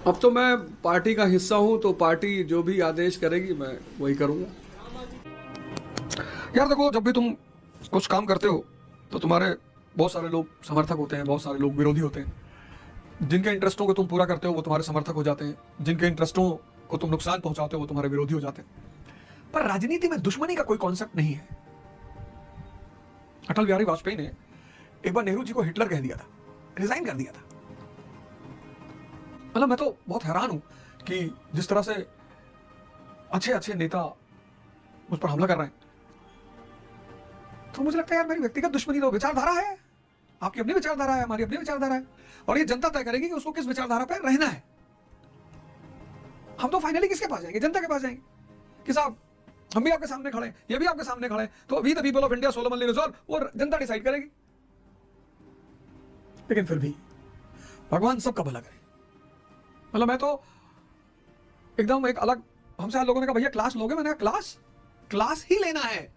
अब तो मैं पार्टी का हिस्सा हूं, तो पार्टी जो भी आदेश करेगी मैं वही करूंगा। यार देखो, जब भी तुम कुछ काम करते हो तो तुम्हारे बहुत सारे लोग समर्थक होते हैं, बहुत सारे लोग विरोधी होते हैं। जिनके इंटरेस्टों को तुम पूरा करते हो वो तुम्हारे समर्थक हो जाते हैं, जिनके इंटरेस्टों को तुम नुकसान पहुंचाते हो वो तुम्हारे विरोधी हो जाते हैं। पर राजनीति में दुश्मनी का कोई कॉन्सेप्ट नहीं है। अटल बिहारी वाजपेयी ने एक बार नेहरू जी को हिटलर कह दिया था, रिजाइन कर दिया था। मतलब मैं तो बहुत हैरान हूं कि जिस तरह से अच्छे अच्छे नेता मुझ पर हमला कर रहे हैं, तो मुझे लगता है यार मेरी व्यक्तिगत दुश्मनी तो विचारधारा है, आपकी अपनी विचारधारा है, हमारी अपनी विचारधारा है, और ये जनता तय करेगी कि उसको किस विचारधारा पर रहना है। हम तो फाइनली किसके पास जाएंगे? जनता के पास जाएंगे कि साहब हम भी आपके सामने खड़े हैं, ये भी आपके सामने खड़े हैं, तो we the people of India solemnly resolve, वो जनता डिसाइड करेगी। लेकिन फिर भी भगवान सबका भला करे। मतलब मैं तो एकदम एक अलग, हमसे लोगों ने कहा भैया क्लास लोगे? मैंने कहा क्लास ही लेना है।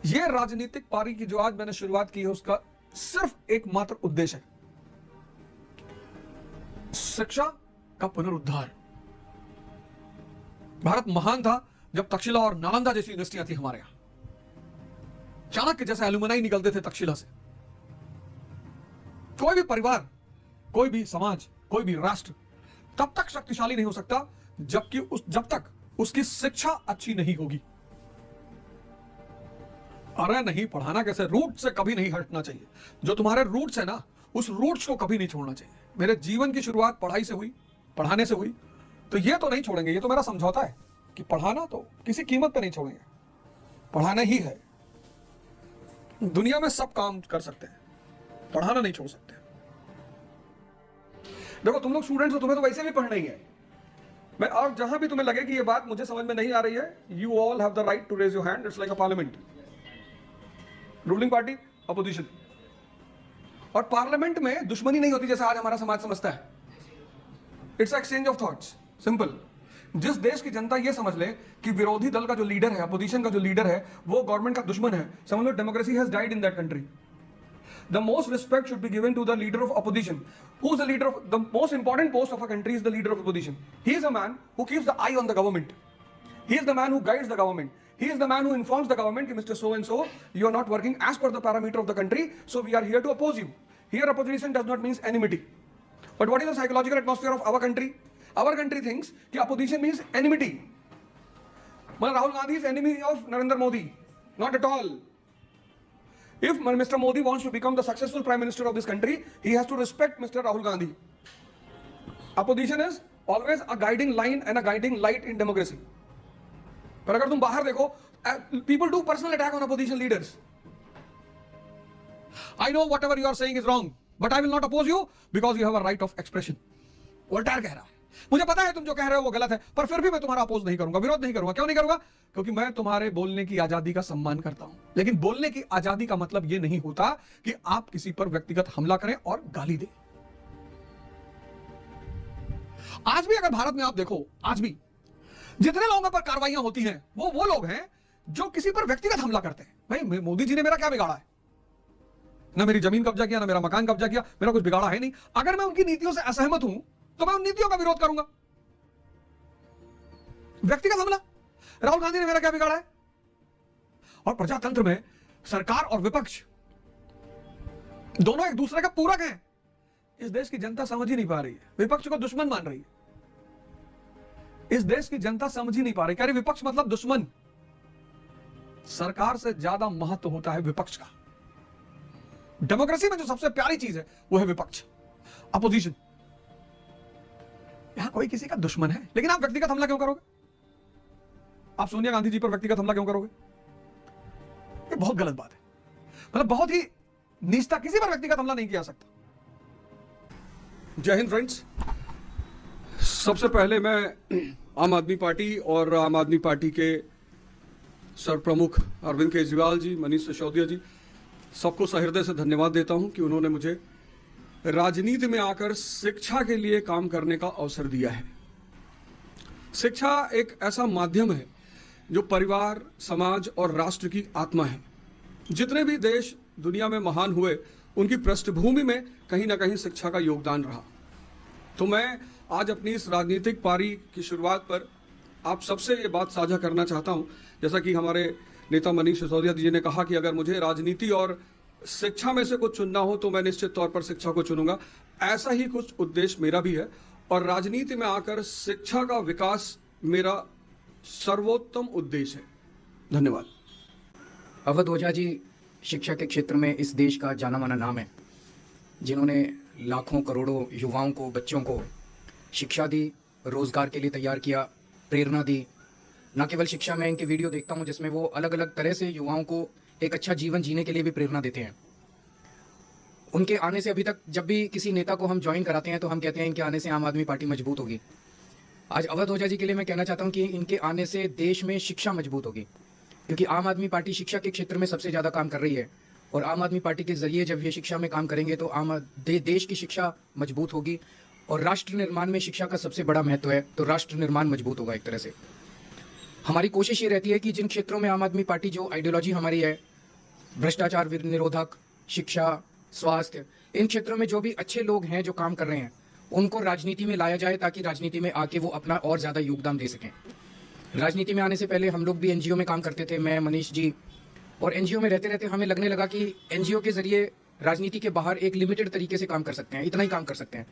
यह राजनीतिक पारी की जो आज मैंने शुरुआत की है उसका सिर्फ एकमात्र उद्देश्य है शिक्षा का पुनरुद्धार। भारत महान था जब तक्षशिला और नालंदा जैसी यूनिवर्सिटियां थी हमारे यहां। चाणक्य जैसे एलुमनाई निकलते थे तक्षशिला से। कोई भी परिवार, कोई भी समाज, कोई भी राष्ट्र तब तक शक्तिशाली नहीं हो सकता जब तक उसकी शिक्षा अच्छी नहीं होगी। अरे नहीं, पढ़ाना कैसे, रूट से कभी नहीं हटना चाहिए। जो तुम्हारे रूट्स है ना, उस रूट्स को कभी नहीं छोड़ना चाहिए। मेरे जीवन की शुरुआत पढ़ाई से हुई, पढ़ाने से हुई, तो ये तो नहीं छोड़ेंगे। ये तो मेरा समझौता है कि पढ़ाना तो किसी कीमत पे नहीं छोड़ेंगे, पढ़ाना ही है। दुनिया में सब काम कर सकते हैं, पढ़ाना नहीं छोड़ सकते। देखो तुम लोग स्टूडेंट्स हो, तुम्हें तो वैसे भी पढ़ना ही है। मैं और जहां भी तुम्हें लगे कि ये बात मुझे समझ में नहीं आ रही है, you all have the right to raise your hand. It's like a parliament, ruling party, opposition. और पार्लियामेंट में दुश्मनी नहीं होती जैसा आज हमारा समाज समझता है। It's exchange of thoughts, simple. जिस देश की जनता ये समझ ले कि विरोधी दल का जो लीडर है, अपोजिशन का जो लीडर है, वो गवर्नमेंट का दुश्मन है, समझ लो democracy has died in that country. The most respect should be given to the leader of opposition. Who is the leader of the most important post of a country? Is the leader of opposition. He is a man who keeps the eye on the government. He is the man who guides the government. He is the man who informs the government, Mr. So and so, you are not working as per the parameter of the country, so we are here to oppose you. Here opposition does not mean enmity. But what is the psychological atmosphere of our country? Our country thinks that opposition means enmity. Rahul Gandhi is enemy of Narendra Modi. Not at all. If Mr. Modi wants to become the successful Prime Minister of this country, he has to respect Mr. Rahul Gandhi. Opposition is always a guiding line and a guiding light in democracy. पर अगर तुम बाहर देखो, people do personal attack on opposition leaders. I know whatever you are saying is wrong, but I will not oppose you because you have a right of expression. Voltaire कह रहा है, मुझे पता है तुम जो कह रहे हो वो गलत है, पर फिर भी मैं तुम्हारा अपोज नहीं करूंगा, विरोध नहीं करूंगा। क्यों नहीं करूंगा? क्योंकि मैं तुम्हारे बोलने की आजादी का सम्मान करता हूं। लेकिन बोलने की आजादी का मतलब यह नहीं होता कि आप किसी पर व्यक्तिगत हमला करें और गाली दें। आज भी अगर भारत में आप देखो, आज भी जितने लोगों पर कार्रवाइयां होती हैं वो लोग हैं जो किसी पर व्यक्तिगत हमला करते हैं। भाई मोदी जी ने मेरा क्या बिगाड़ा है? ना मेरी जमीन कब्जा किया, ना मेरा मकान कब्जा किया, मेरा कुछ बिगाड़ा है नहीं। अगर मैं उनकी नीतियों से असहमत हूं तो मैं उन नीतियों का विरोध करूंगा। व्यक्तिगत हमला, राहुल गांधी ने मेरा क्या बिगाड़ा है? और प्रजातंत्र में सरकार और विपक्ष दोनों एक दूसरे का पूरक हैं। इस देश की जनता समझ ही नहीं पा रही है, विपक्ष को दुश्मन मान रही है। इस देश की जनता समझ ही नहीं पा रही, कह रही विपक्ष मतलब दुश्मन। सरकार से ज्यादा महत्व होता है विपक्ष का। डेमोक्रेसी में जो सबसे प्यारी चीज है वो है विपक्ष, अपोजिशन। यहां कोई किसी का दुश्मन है, लेकिन आप व्यक्तिगत हमला क्यों करोगे? आप सोनिया गांधी जी पर व्यक्तिगत हमला क्यों करोगे? ये बहुत गलत बात है। मतलब बहुत ही नीचता, किसी पर व्यक्तिगत हमला नहीं किया सकता। जय हिंद फ्रेंड्स। सबसे पहले मैं आम आदमी पार्टी और आम आदमी पार्टी के सर प्रमुख अरविंद केजरीवाल जी, मनीष सिसोदिया जी, सबको सहृदय से धन्यवाद देता हूं कि उन्होंने मुझे राजनीति में आकर शिक्षा के लिए काम करने का अवसर दिया है। शिक्षा एक ऐसा माध्यम है जो परिवार, समाज और राष्ट्र की आत्मा है। जितने भी देश दुनिया में महान हुए, उनकी पृष्ठभूमि में कहीं ना कहीं शिक्षा का योगदान रहा। तो मैं आज अपनी इस राजनीतिक पारी की शुरुआत पर आप सबसे ये बात साझा करना चाहता हूं, जैसा कि हमारे नेता मनीष सिसोदिया जी ने कहा कि अगर मुझे राजनीति और शिक्षा में से कुछ चुनना हो तो मैं निश्चित तौर पर शिक्षा को चुनूंगा। ऐसा ही कुछ उद्देश्य मेरा भी है और राजनीति में आकर शिक्षा का विकास मेरा सर्वोत्तम उद्देश्य है। धन्यवाद। अवध ओझा जी शिक्षा के क्षेत्र में इस देश का जाना माना नाम है, जिन्होंने लाखों करोड़ों युवाओं को, बच्चों को शिक्षा दी, रोजगार के लिए तैयार किया, प्रेरणा दी। न केवल शिक्षा में इनके वीडियो देखता हूं जिसमें वो अलग अलग तरह से युवाओं को एक अच्छा जीवन जीने के लिए भी प्रेरणा देते हैं। उनके आने से अभी तक जब भी किसी नेता को हम ज्वाइन कराते हैं तो हम कहते हैं इनके आने से आम आदमी पार्टी मजबूत होगी। आज अवध ओझा जी के लिए मैं कहना चाहता हूं कि इनके आने से देश में शिक्षा मजबूत होगी, क्योंकि आम आदमी पार्टी शिक्षा के क्षेत्र में सबसे ज़्यादा काम कर रही है और आम आदमी पार्टी के जरिए जब ये शिक्षा में काम करेंगे तो देश की शिक्षा मजबूत होगी और राष्ट्र निर्माण में शिक्षा का सबसे बड़ा महत्व है, तो राष्ट्र निर्माण मजबूत होगा। एक तरह से हमारी कोशिश ये रहती है कि जिन क्षेत्रों में आम आदमी पार्टी, जो आइडियोलॉजी हमारी है, भ्रष्टाचार निरोधक, शिक्षा, स्वास्थ्य, इन क्षेत्रों में जो भी अच्छे लोग हैं जो काम कर रहे हैं उनको राजनीति में लाया जाए ताकि राजनीति में आके वो अपना और ज़्यादा योगदान दे सकें। राजनीति में आने से पहले हम लोग भी एनजीओ में काम करते थे, मैं, मनीष जी, और एनजीओ में रहते रहते हमें लगने लगा कि एनजीओ के जरिए राजनीति के बाहर एक लिमिटेड तरीके से काम कर सकते हैं, इतना ही काम कर सकते हैं।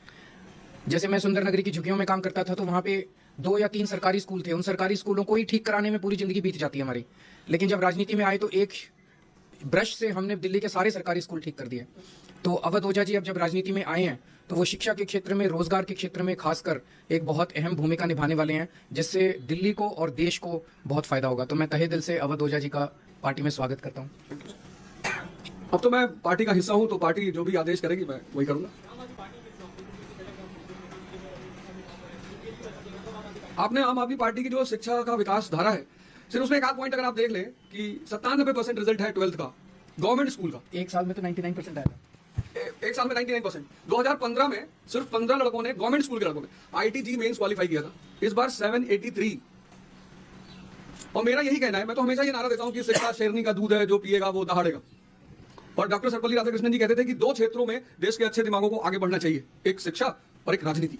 जैसे मैं सुंदर नगरी की झुग्गियों में काम करता था तो वहाँ पे 2 या 3 सरकारी स्कूल थे, उन सरकारी स्कूलों को ही ठीक कराने में पूरी जिंदगी बीत जाती है हमारी। लेकिन जब राजनीति में आए तो एक ब्रश से हमने दिल्ली के सारे सरकारी स्कूल ठीक कर दिए। तो अवध ओझा जी अब जब राजनीति में आए हैं तो वो शिक्षा के क्षेत्र में, रोजगार के क्षेत्र में खासकर एक बहुत अहम भूमिका निभाने वाले हैं, जिससे दिल्ली को और देश को बहुत फायदा होगा। तो मैं तहे दिल से अवध ओझा जी का पार्टी में स्वागत करता हूँ। अब तो मैं पार्टी का हिस्सा हूं तो पार्टी जो भी आदेश करेगी मैं वही करूंगा। आपने आम आदमी पार्टी की जो शिक्षा का विकास धारा है, सिर्फ उसमें एक आध पॉइंट अगर आप देख लें कि 97% रिजल्ट है 12th का गवर्नमेंट स्कूल का। एक साल में तो 99% आया, एक साल में 99%। 2015 में सिर्फ 15 लड़कों ने, गवर्नमेंट स्कूल के लड़कों ने, IIT मेंस क्वालिफाई किया था। इस बार 783। और मेरा यही कहना है, मैं तो हमेशा ये नारा देता हूं कि शिक्षा शेरनी का दूध है, जो पिएगा वो दहाड़ेगा। और डॉक्टर सर्वपल्ली राधाकृष्णन जी कहते थे कि 2 क्षेत्रों में देश के अच्छे दिमागों को आगे बढ़ना चाहिए, एक शिक्षा और एक राजनीति।